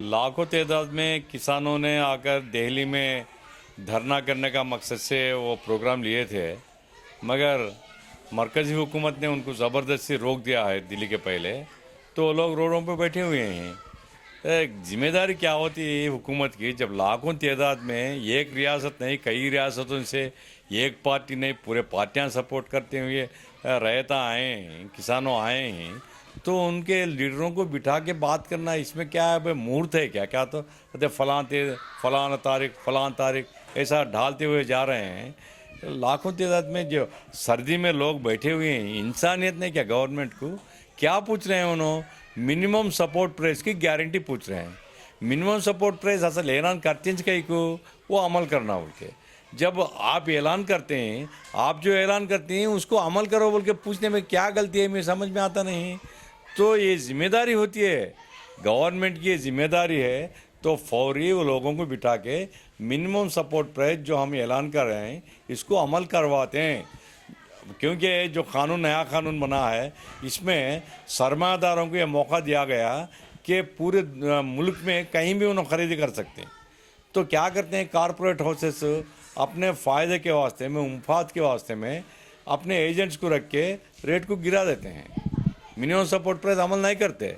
लाखों तादाद में किसानों ने आकर दिल्ली में धरना करने का मकसद से वो प्रोग्राम लिए थे, मगर मरकज़ी हुकूमत ने उनको ज़बरदस्ती रोक दिया है दिल्ली के पहले। तो वो लोग रोडों पे बैठे हुए हैं। एक जिम्मेदारी क्या होती है हुकूमत की, जब लाखों तादाद में एक रियासत नहीं कई रियासतों से एक पार्टी नहीं पूरे पार्टियां सपोर्ट करते हुए रैयता आए हैं, किसानों आए हैं, तो उनके लीडरों को बिठा के बात करना इसमें क्या है भाई, मुहूर्त है क्या? क्या तो कहते फलां तारीख ऐसा ढालते हुए जा रहे हैं। लाखों तादाद में जो सर्दी में लोग बैठे हुए हैं, इंसानियत ने क्या गवर्नमेंट को क्या पूछ रहे हैं? उन्होंने मिनिमम सपोर्ट प्राइस की गारंटी पूछ रहे हैं। मिनिमम सपोर्ट प्राइस असल ऐलान करते हैं कहीं को वो अमल करना बोल के। जब आप ऐलान करते हैं, आप जो ऐलान करते हैं उसको अमल करो बोल के पूछने में क्या गलती है, मुझे समझ में आता नहीं। तो ये जिम्मेदारी होती है गवर्नमेंट की, ये जिम्मेदारी है तो फौरी वो लोगों को बिठा के मिनिमम सपोर्ट प्राइस जो हम ऐलान कर रहे हैं इसको अमल करवाते हैं। क्योंकि जो नया कानून बना है इसमें सरमायादारों को ये मौका दिया गया कि पूरे मुल्क में कहीं भी उन्हें खरीदी कर सकते हैं। तो क्या करते हैं कारपोरेट हाउसेस अपने फ़ायदे के वास्ते में, मुफाद के वास्ते में अपने एजेंट्स को रख के रेट को गिरा देते हैं, मिनिमम सपोर्ट प्राइस अमल नहीं करते।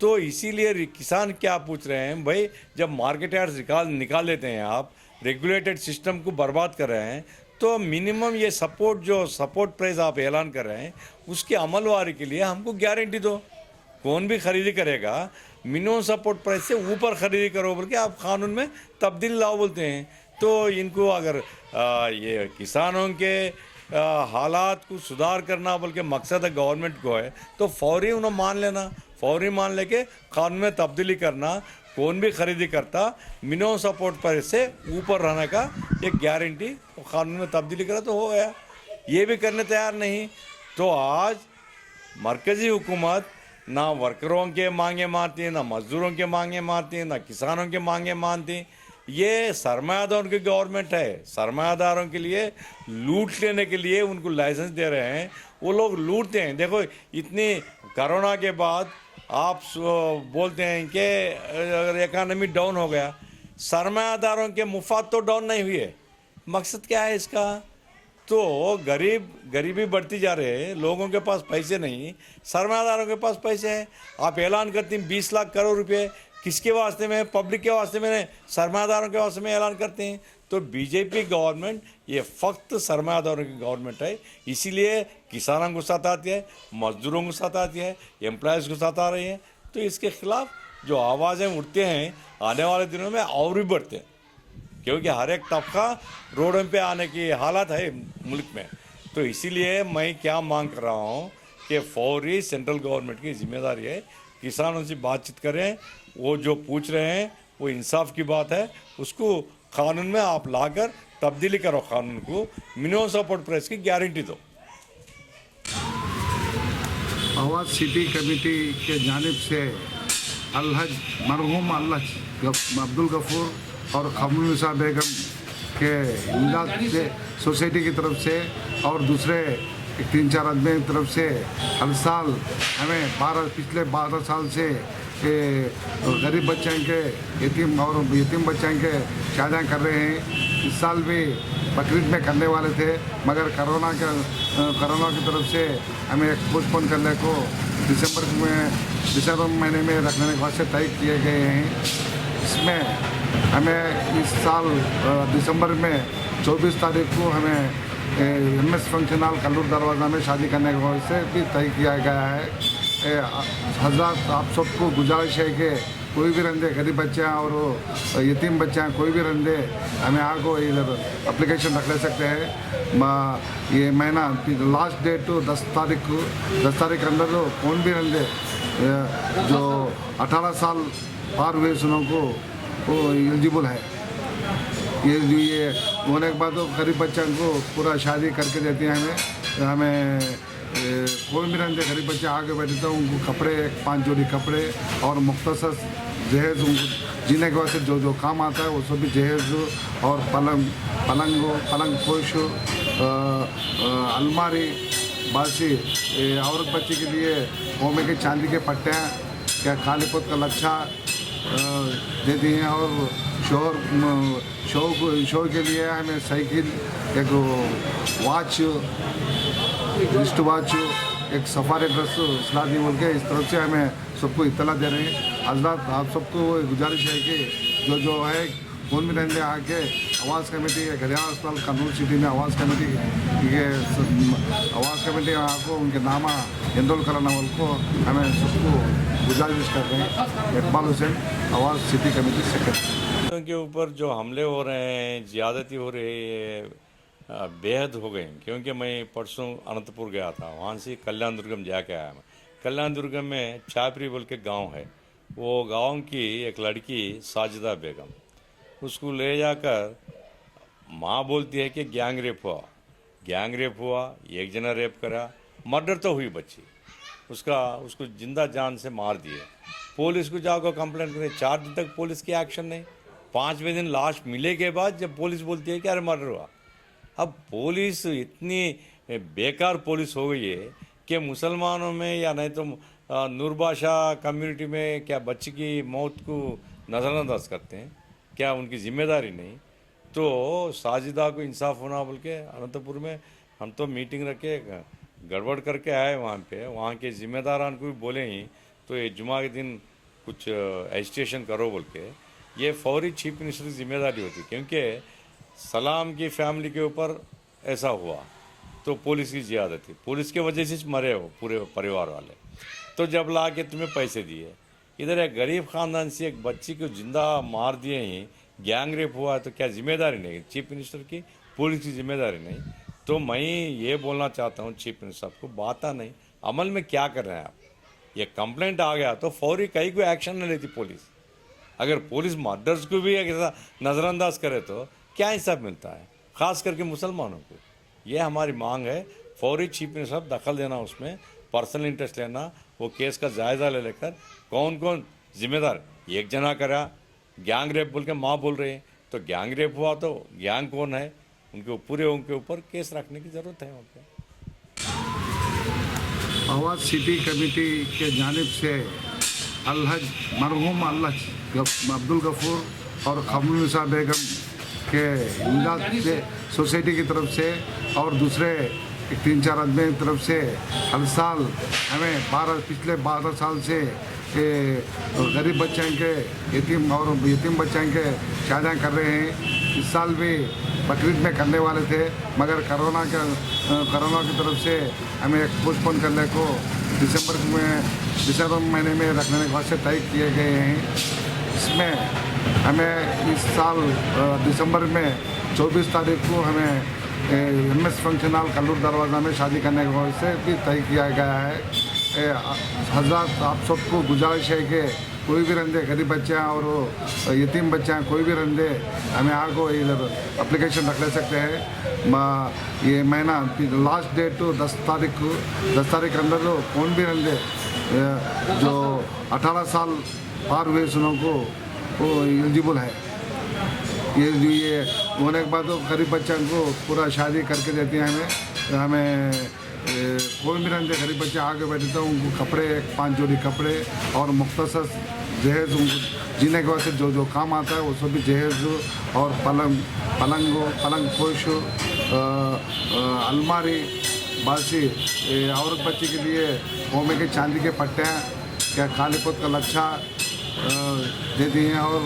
तो इसीलिए किसान क्या पूछ रहे हैं भाई, जब मार्केट यार्ड निकाल देते हैं, आप रेगुलेटेड सिस्टम को बर्बाद कर रहे हैं, तो मिनिमम ये सपोर्ट प्राइस आप ऐलान कर रहे हैं उसके अमलवारी के लिए हमको गारंटी दो। कौन भी खरीदी करेगा मिनिमम सपोर्ट प्राइस से ऊपर खरीदी करो बोल के आप कानून में तब्दीली लाओ बोलते हैं। तो इनको अगर ये किसानों के हालात को सुधार करना बोल के मकसद है गवर्नमेंट को है, तो फौरी उन्हें मान लेना, फौरी मान लेके कानून में तब्दीली करना। कौन भी खरीदी करता मिनिमम सपोर्ट प्राइस से ऊपर रहने का एक गारंटी कानून में तब्दीली करा तो हो गया। ये भी करने तैयार नहीं। तो आज मरकज़ी हुकूमत ना वर्करों के मांगे मानती है, ना मजदूरों के मांगे मानती है, ना किसानों के मांगे मानती। ये सरमायादारों की गवर्नमेंट है। सरमायादारों के लिए लूट लेने के लिए उनको लाइसेंस दे रहे हैं, वो लोग लूटते हैं। देखो इतनी कोरोना के बाद आप बोलते हैं कि अगर इकानमी डाउन हो गया, सरमायादारों के मुफाद तो डाउन नहीं हुए। मकसद क्या है इसका? तो गरीबी बढ़ती जा रही है, लोगों के पास पैसे नहीं, सरमायादारों के पास पैसे हैं। आप ऐलान करते हैं 20 लाख करोड़ रुपए, किसके वास्ते में? पब्लिक के वास्ते में, सरमायादारों के वास्ते में ऐलान करते हैं। तो बीजेपी गवर्नमेंट ये फक्त सरमायादारों की गवर्नमेंट है। इसीलिए किसानों को सताती है, मजदूरों को सताती है, एम्प्लॉयज़ को सता रही है। तो इसके खिलाफ जो आवाज़ें उठते हैं आने वाले दिनों में और भी बढ़ते हैं, क्योंकि हर एक तबका रोडों पे आने की हालत है मुल्क में। तो इसीलिए मैं क्या मांग कर रहा हूँ कि फौरी सेंट्रल गवर्नमेंट की जिम्मेदारी है किसानों से बातचीत करें। वो जो पूछ रहे हैं वो इंसाफ की बात है, उसको कानून में आप लाकर तब्दीली करो, कानून को मिनिमम सपोर्ट प्राइस की गारंटी दो। आवाज़ सिटी कमेटी के जानिब से अलहज मरहूम अब्दुल गफूर और खमरुन्निसा बेगम के इमदाद से सोसाइटी की तरफ से और दूसरे 3-4 आदमी की तरफ से हर साल हमें पिछले 12 साल से गरीब बच्चों के यतीम बच्चों के शादियाँ कर रहे हैं। इस साल भी बकरीद में करने वाले थे, मगर कोरोना की तरफ से हमें पोस्टपोन करने को दिसंबर महीने में रखने के वास्ते तय किए गए हैं। इसमें हमें इस साल दिसंबर में 24 तारीख को हमें MS फंक्शन हॉल कल्लूर दरवाज़ा में शादी करने के वास्ते भी तय किया गया है। हज़रात आप सबको गुजारिश है कि कोई भी रंदे गरीब बच्चे और यतीम बच्चे हैं, कोई भी रंदे हमें आगो इधर एप्लीकेशन रख ले सकते हैं। ये महीना लास्ट डेट तो 10 तारीख अंदर तो कौन भी रंदे जो 18 साल पार हुए सुनों को वो एलिजिबल है। ये होने के बाद तो गरीब बच्चों को पूरा शादी करके देती हैं हमें कोई भी रंदे गरीब बच्चे आगे बैठे तो उनको कपड़े 5 जोड़ी कपड़े और मुख्तसर जहेज़ उनको जीने के वास्ते जो काम आता है वो सब भी जहेज़ और पलंग पोश अलमारी बासी औरत बच्चे के लिए मोमे के चांदी के पट्टियाँ, क्या काली पोत का लच्छा, देती हैं और शो के लिए हमें साइकिल, एक वॉच, रिस्ट वॉच, एक सफारी ड्रेस सलाह दी बोल के इस तरफ से हमें सबको इत्तला दे रहे हैं। हजरात, आप सबको गुजारिश है कि जो है कौन भी रहने आके आवाज़ कमेटी घरियाल अस्पताल कन्नूर सिटी में आवाज़ कमेटी ये आवाज़ कमेटी आपको उनके नामा एनरोल कराना वाल को हमें सबको गुजारिश कर रहे हैं। इकबाल हुसैन, आवाज़ सिटी कमेटी सेक्रेटरी। के ऊपर जो हमले हो रहे हैं, ज़्यादती हो रही है, बेहद हो गई। क्योंकि मैं परसों अनंतपुर गया था, वहाँ से कल्याण दुर्गम जाके आया मैं। कल्याण दुर्गम में छापरी बोल के गांव है, वो गांव की एक लड़की साजिदा बेगम, उसको ले जाकर माँ बोलती है कि गैंग रेप हुआ, एक जना रेप करा, मर्डर तो हुई बच्ची, उसको जिंदा जान से मार दिए। पुलिस को जाकर कंप्लेंट करें, 4 दिन तक पुलिस की एक्शन नहीं। 5वें दिन लाश मिले के बाद जब पुलिस बोलती है कि अरे मर्डर हुआ। अब पुलिस इतनी बेकार पुलिस हो गई है कि मुसलमानों में या नहीं तो नूरबाशा कम्युनिटी में क्या बच्ची की मौत को नज़रअंदाज करते हैं, क्या उनकी जिम्मेदारी नहीं? तो साजिदा को इंसाफ होना बोल के अनंतपुर में हम तो मीटिंग रखे, गड़बड़ करके आए वहाँ पे। वहाँ के जिम्मेदारान को भी बोले ही तो ये जुमा के दिन कुछ एजिटेशन करो बोल के। ये फौरी चीफ मिनिस्टर की जिम्मेदारी होती, क्योंकि सलाम की फैमिली के ऊपर ऐसा हुआ तो पुलिस की ज़्यादती, पुलिस के वजह से मरे हो पूरे परिवार वाले। तो जब ला के तुम्हें पैसे दिए, इधर एक गरीब ख़ानदान से एक बच्ची को जिंदा मार दिए ही गैंग रेप हुआ, तो क्या जिम्मेदारी नहीं चीफ मिनिस्टर की, पुलिस की जिम्मेदारी नहीं? तो मैं ये बोलना चाहता हूँ चीफ मिनिस्टर को, बात नहीं, अमल में क्या कर रहे हैं आप? ये कंप्लेंट आ गया तो फौरी कहीं कोई एक्शन नहीं लेती पुलिस। अगर पुलिस मर्डर्स को भी ऐसा नज़रअंदाज करे तो क्या हिसाब मिलता है, ख़ास करके मुसलमानों को? ये हमारी मांग है, फौरी चीफ मिनिस्टर दखल देना, उसमें पर्सनल इंटरेस्ट लेना, वो केस का जायज़ा ले लेकर कौन कौन जिम्मेदार, एक जना करा गैंग रेप बोल के माँ बोल रहे हैं, तो गैंग रेप हुआ तो गैंग कौन है, उनके ऊपर केस रखने की ज़रूरत है। वहाँ पे आवाज़ सिटी कमेटी के जानिब से अलहज मरहूम अब्दुल गफूर और खमरुन्निसा बेगम के इमदाद से सोसाइटी की तरफ से और दूसरे 3-4 आदमी की तरफ से हर साल हमें पिछले 12 साल से गरीब बच्चों के यतीम बच्चों के शादियाँ कर रहे हैं। इस साल भी बकरीद में करने वाले थे, मगर कोरोना की तरफ से हमें पोस्टपोन करने को दिसंबर महीने में रखने के वास्ते तय किए गए हैं। इसमें हमें इस साल दिसंबर में 24 तारीख को हमें MS फंक्शन हॉल कल्लूर दरवाज़ा में शादी करने के वास्ते भी तय किया गया है। हजरात, आप सबको गुजारिश है कि कोई भी रंदे गरीब बच्चे और यतीम बच्चे कोई भी रंदे हमें आगे इधर एप्लीकेशन रख ले सकते हैं। ये महीना लास्ट डेट 10 तारीख को 10 तारीख के अंदर कौन भी रंदे जो 18 साल पार हुए सुनों को वो एलिजिबल है। ये होने के बाद तो गरीब बच्चों को पूरा शादी करके देती हैं हमें कोई भी रंगे गरीब बच्चे आगे बैठे तो उनको कपड़े 5 जोड़ी कपड़े और मुख्तसर जहेज़ उनको जीने के वास्ते जो काम आता है वो सब भी जहेज़ और पलंग पोश अलमारी बासी औरत बच्ची के लिए मोमे के चांदी के पट्टे क्या काली पोत का लच्छा देती हैं और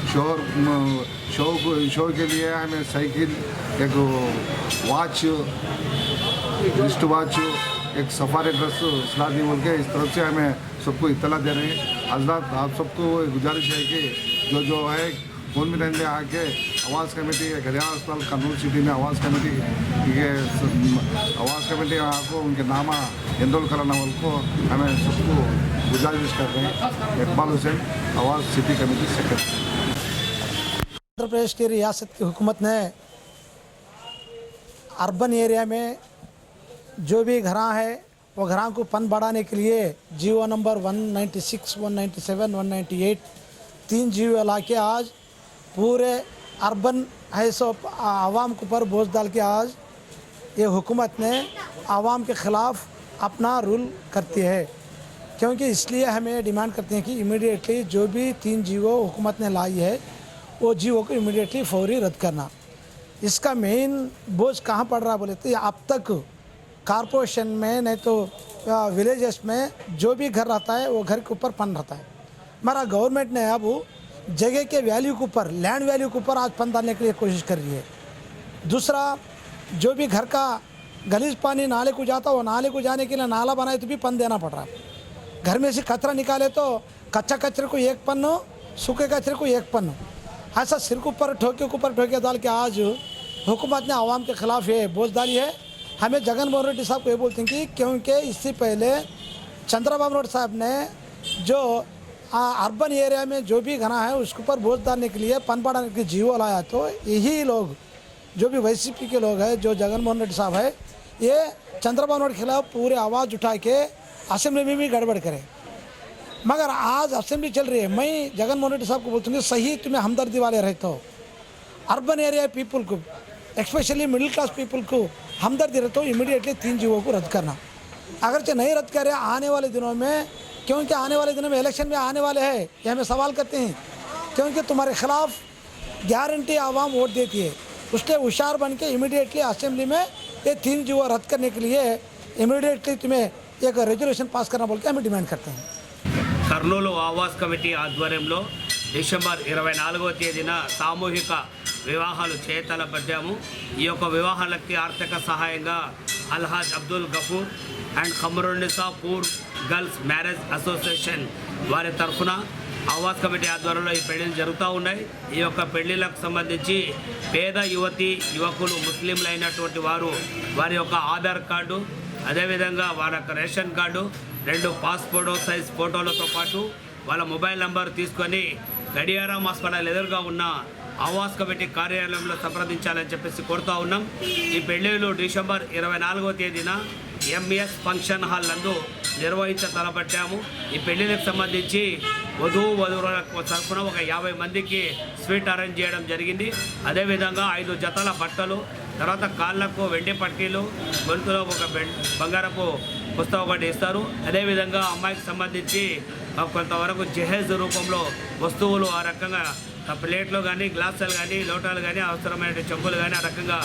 शो के लिए हमें साइकिल, एक वॉच, रिस्ट वॉच, एक सफारी ड्रेस सलाह दी बोल के इस तरफ से हमें सबको इत्तला दे रहे हैं। हजरात, आप सबको गुजारिश है कि जो है कौन भी रहने आके आवाज़ कमेटी घरियाल अस्पताल कन्नूर सिटी में आवाज़ कमेटी आपको उनके नामा एनरोल कराना वाल को हमें सबको गुजारिश कर रहे हैं। इकबाल हुसैन, आवाज़ city committee secretary. Uttar Pradesh की रियासत की हुकूमत ने अर्बन एरिया में जो भी घरां है वो घरां को पन बढ़ाने के लिए जीवो नंबर 196, 197, 198 3 जीवो ला के आज पूरे अर्बन है सो आवाम के ऊपर बोझ डाल के आज ये हुकूमत ने आवाम के ख़िलाफ़ अपना रूल करती है। क्योंकि इसलिए हमें डिमांड करते हैं कि इमीडिएटली जो भी 3 जीवो हुकूमत ने लाई है वो जीवो को इमीडिएटली फौरी रद्द करना। इसका मेन बोझ कहाँ पड़ रहा बोले तो अब तक कारपोरेशन में नहीं तो विलेजेस में जो भी घर रहता है वो घर के ऊपर पन रहता है। हमारा गवर्नमेंट ने अब जगह के वैल्यू के ऊपर, लैंड वैल्यू के ऊपर आज पन डालने के लिए कोशिश कर रही है। दूसरा, जो भी घर का गलीज पानी नाले को जाता वो नाले को जाने के लिए नाला बनाए तो भी पन देना पड़ रहा है। घर में से कचरा निकाले तो कच्चा कचरे को 1 पन्नो, सूखे कचरे को 1 पन्नो, ऐसा सिर के ऊपर ठोके डाल के आज हुकूमत ने आवाम के खिलाफ ये बोझ डाली है। हमें जगन मोहन रेड्डी साहब को ये बोलते हैं कि क्योंकि इससे पहले चंद्रबाबू नायडू साहब ने जो अर्बन एरिया में जो भी घना है उसके ऊपर बोझ डालने के लिए पन बढ़ाने के जीवो लाया, तो यही लोग जो भी YCP के लोग हैं, जो जगन मोहन रेड्डी साहब है, ये चंद्रबाबू नायडू के खिलाफ पूरे आवाज़ उठा के असेंबली में भी गड़बड़ करें। मगर आज असेंबली चल रही है, मैं जगन मोहन रेड्डी साहब को बोलता हूँ कि सही तुम्हें हमदर्दी वाले रहते हो, अर्बन एरिया पीपल को, स्पेशली मिडिल क्लास पीपल को हमदर्दी रहते हो, इमीडिएटली 3 जीवों को रद्द करना। अगरचे नहीं रद्द करे आने वाले दिनों में, क्योंकि आने वाले दिनों में इलेक्शन में आने वाले हैं, ये हमें सवाल करते हैं, क्योंकि तुम्हारे खिलाफ गारंटी आवाम वोट देती है, उसके होशियार बन के इमीडिएटली असेंबली में ये 3 जीवो रद्द करने के लिए इमीडिएटली तुम्हें एक रेजोल्यूशन पास करना बोल के हमें डिमांड करते हैं। కర్నూలు ఆవాస్ కమిటీ ఆధ్వర్యంలో డిసెంబర్ 24వ తేదీన సామూహిక వివాహాలు చేయతలపడ్డాము. ఈ యొక్క వివాహాలకి ఆర్థిక సహాయంగా Alhaj Abdul Gafoor and Khamarunnisa poor girls marriage association వారి తరఫున ఆవాస్ కమిటీ ఆధ్వర్యంలో ఈ పెళ్లిళ్ళు జరుగుతూ ఉన్నాయి. ఈ యొక్క పెళ్లిళ్ళకు సంబంధించి పేద యువకులు ముస్లింలు అయినటువంటి వారు వారి యొక్క ఆధార్ కార్డు, అదేవిధంగా వారి యొక్క రేషన్ కార్డు, 2 పాస్పోర్ట్ సైజ్ ఫోటోలతో పాటు వాళ్ళ మొబైల్ నంబర్ తీసుకొని గడియారం హాస్పిటల్ ఎదురుగా ఉన్న ఆవాస్ కమిటీ కార్యాలయంలో సంప్రదించాలని చెప్పేసి కోరుతూ ఉన్నాం. ఈ పెళ్లిళ్ళు డిసెంబర్ 24వ తేదీన MS ఫంక్షన్ హాల్ నందు నిర్వహించతలపట్టాము. ఈ పెళ్లిళ్ళకి సంబంధించి వధువుల తరఫున ఒక 50 మందికి స్వీట్ అరేంజ్ చేయడం జరిగింది. అదేవిధంగా 5 జతల బట్టలు, తర్వాత కాళ్ళకు వెండి పట్టీలు, గొంతులో ఒక బంగారపు పుస్తకం ఒకటి ఇస్తారు. అదేవిధంగా అమ్మాయికి సంబంధించి కొంతవరకు జహేజ్ రూపంలో వస్తువులు ఆ రకంగా ప్లేట్లు కానీ, గ్లాసులు కానీ, లోటాలు కానీ, అవసరమైన చెంబులు కానీ ఆ రకంగా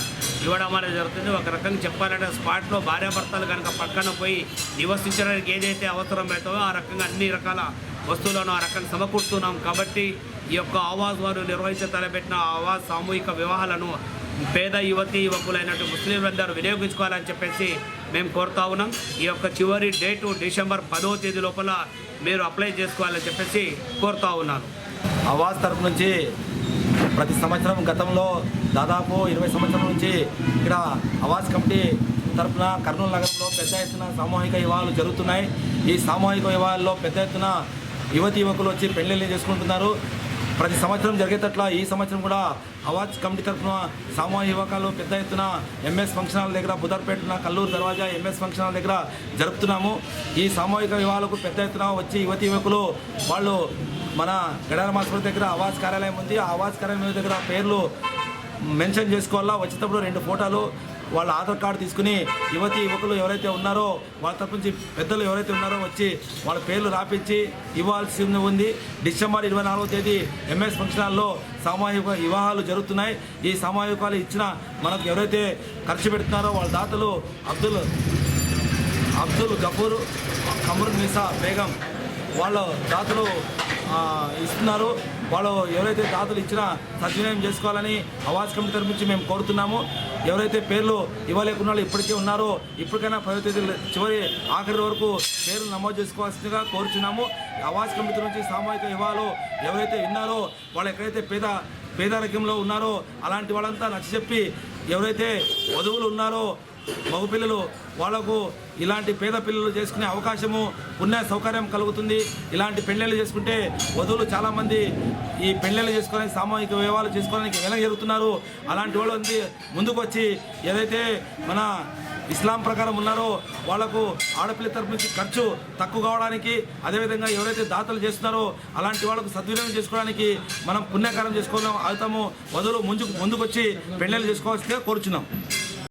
ఇవ్వడం అనేది జరుగుతుంది. ఒక రకంగా చెప్పాలంటే స్పాట్లో భార్యాభర్తలు కనుక పక్కన పోయి నివసించడానికి ఏదైతే అవసరమవుతుందో ఆ రకంగా అన్ని రకాల వస్తువులను ఆ రకంగా సమకూరుతున్నాం. కాబట్టి ఈ యొక్క ఆవాజ్ వారు నిర్వహించతలపెట్టిన ఆవాజ్ సామూహిక వివాహాలను పేద యువకులైనటువంటి ముస్లింలందరూ వినియోగించుకోవాలని చెప్పేసి మేము కోరుతా ఉన్నాం. ఈ యొక్క చివరి డేటు డిసెంబర్ 10వ తేదీ లోపల మీరు అప్లై చేసుకోవాలని చెప్పేసి కోరుతా ఉన్నాను. ఆవాజ్ తరపు నుంచి ప్రతి సంవత్సరం గతంలో దాదాపు 20 సంవత్సరాల నుంచి ఇక్కడ ఆవాజ్ కమిటీ తరపున కర్నూలు నగరంలో పెద్ద ఎత్తున సామూహిక వివాహాలు జరుగుతున్నాయి. ఈ సామూహిక వివాహాల్లో పెద్ద ఎత్తున యువకులు వచ్చి పెళ్లిళ్ళు చేసుకుంటున్నారు. ప్రతి సంవత్సరం జరిగేటట్ల ఈ సంవత్సరం కూడా ఆవాజ్ కమిటీ తరఫున సామూహిక యువకాలు పెద్ద ఎత్తున MS ఫంక్షన్ హాల్ దగ్గర, బుదర్పేటన కల్లూరు దర్వాజా MS ఫంక్షన్ హాల్ దగ్గర జరుపుతున్నాము. ఈ సామూహిక వివాహాలకు పెద్ద ఎత్తున వచ్చి యువకులు వాళ్ళు మన గడారం హాస్పిటల్ దగ్గర ఆవాజ్ కార్యాలయం ఉంది. ఆ ఆవాజ్ కార్యాలయం దగ్గర పేర్లు మెన్షన్ చేసుకోవాలా. వచ్చేటప్పుడు 2 ఫోటోలు, వాళ్ళ ఆధార్ కార్డు తీసుకుని యువకులు ఎవరైతే ఉన్నారో వాళ్ళ తరపు నుంచి పెద్దలు ఎవరైతే ఉన్నారో వచ్చి వాళ్ళ పేర్లు రాపించి ఇవ్వాల్సి ఉంది. డిసెంబర్ 24వ తేదీ MS ఫంక్షన్ హాల్లో సామూహిక వివాహాలు జరుగుతున్నాయి. ఈ సామూహికాలు ఇచ్చిన మనకు ఎవరైతే ఖర్చు పెడుతున్నారో వాళ్ళ దాతలు అబ్దుల్ గఫూర్, ఖమరున్నిసా బేగం వాళ్ళ దాతలు ఇస్తున్నారు. వాళ్ళు ఎవరైతే దాతలు ఇచ్చినా సద్వినియోగం చేసుకోవాలని ఆవాజ్ కమిటీ తరపు నుంచి మేము కోరుతున్నాము. ఎవరైతే పేర్లు ఇవ్వలేకున్నా ఇప్పటికే ఉన్నారో ఇప్పటికైనా 10వ తేదీ చివరి ఆఖరి వరకు పేర్లు నమోదు చేసుకోవాల్సిందిగా కోరుచున్నాము. ఆవాజ్ కమిటీ నుంచి సామూహిక వివాహాలు ఎవరైతే విన్నారో వాళ్ళు ఎక్కడైతే పేదరికంలో ఉన్నారో అలాంటి వాళ్ళంతా నచ్చచెప్పి ఎవరైతే వధువులు ఉన్నారో మగపిల్లలు వాళ్లకు ఇలాంటి పేద పిల్లలు చేసుకునే అవకాశము పుణ్య సౌకర్యం కలుగుతుంది. ఇలాంటి పెళ్ళిళ్ళు చేసుకుంటే వధువులు చాలామంది ఈ పెళ్ళిళ్ళు చేసుకోవడానికి సామూహిక వివాహాలు చేసుకోవడానికి వెనక జరుగుతున్నారు. అలాంటి వాళ్ళు ముందుకు వచ్చి ఏదైతే మన ఇస్లాం ప్రకారం ఉన్నారో వాళ్లకు ఆడపిల్ల తరపు నుంచి ఖర్చు తక్కువ కావడానికి, అదేవిధంగా ఎవరైతే దాతలు చేస్తున్నారో అలాంటి వాళ్ళకు సద్వినియోగం చేసుకోవడానికి మనం పుణ్యకారం చేసుకోవడం అవుతాము. వధువులు ముందుకు వచ్చి పెళ్ళిళ్ళు చేసుకోవాల్సిందిగా కోరుచున్నాం.